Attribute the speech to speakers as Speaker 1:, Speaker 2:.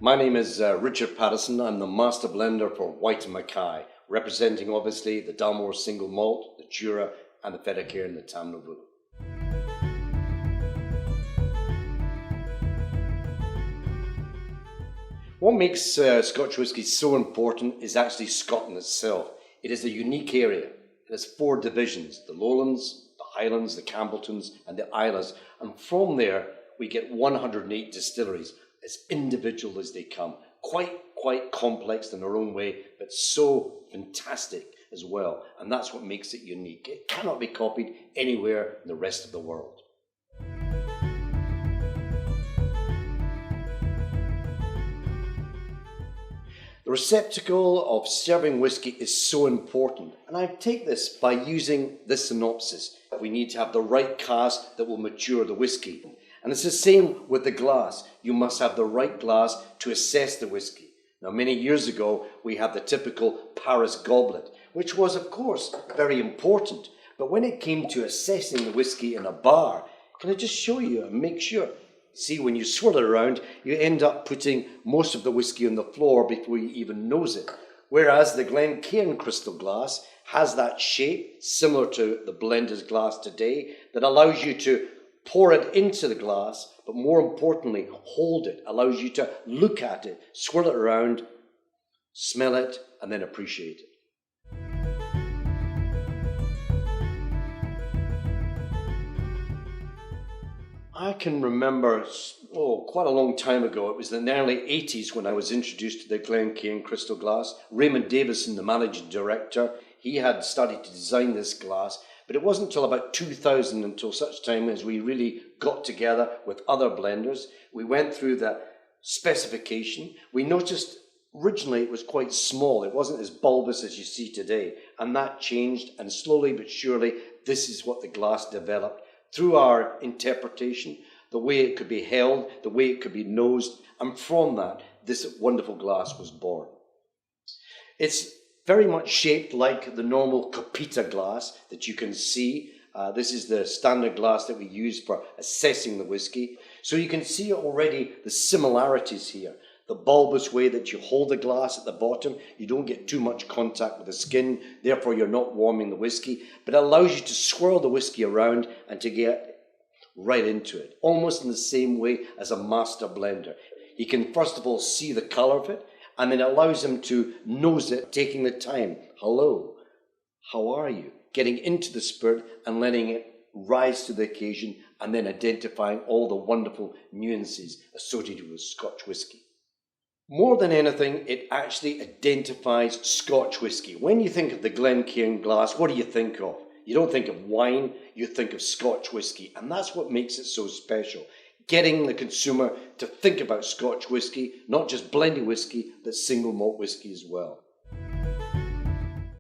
Speaker 1: My name is Richard Patterson. I'm the master blender for White & Mackay, representing obviously the Dalmore single malt, the Jura and the Fettercare and the Tam Nouveau. What makes Scotch whisky so important is actually Scotland itself. It is a unique area. It has 4 divisions: the Lowlands, the Highlands, the Campbelltons and the Islas, and from there we get 108 distilleries, as individual as they come. Quite complex in their own way, but so fantastic as well. And that's what makes it unique. It cannot be copied anywhere in the rest of the world. The receptacle of serving whisky is so important, and I take this by using this synopsis. We need to have the right cask that will mature the whisky. And it's the same with the glass. You must have the right glass to assess the whisky. Now, many years ago, we had the typical Paris goblet, which was, of course, very important. But when it came to assessing the whisky in a bar, can I just show you and make sure? See, when you swirl it around, you end up putting most of the whisky on the floor before you even nose it. Whereas the Glencairn crystal glass has that shape, similar to the blender's glass today, that allows you to pour it into the glass, but more importantly, hold it, allows you to look at it, swirl it around, smell it, and then appreciate it. I can remember, quite a long time ago, it was in the early 80s when I was introduced to the Glencairn crystal glass. Raymond Davidson, the managing director, he had started to design this glass. But it wasn't until about 2000, until such time as we really got together with other blenders. We went through the specification. We noticed originally it was quite small. It wasn't as bulbous as you see today. And that changed, and slowly but surely, this is what the glass developed through our interpretation, the way it could be held, the way it could be nosed. And from that, this wonderful glass was born. It's very much shaped like the normal Copita glass that you can see. This is the standard glass that we use for assessing the whisky. So you can see already the similarities here. The bulbous way that you hold the glass at the bottom, you don't get too much contact with the skin, therefore you're not warming the whisky, but it allows you to swirl the whisky around and to get right into it, almost in the same way as a master blender. You can first of all see the colour of it, and then it allows him to nose it, taking the time. Hello, how are you? Getting into the spirit and letting it rise to the occasion, and then identifying all the wonderful nuances associated with Scotch whisky. More than anything, it actually identifies Scotch whisky. When you think of the Glencairn glass, what do you think of? You don't think of wine, you think of Scotch whisky, and that's what makes it so special. Getting the consumer to think about Scotch whisky, not just blended whisky, but single malt whisky as well.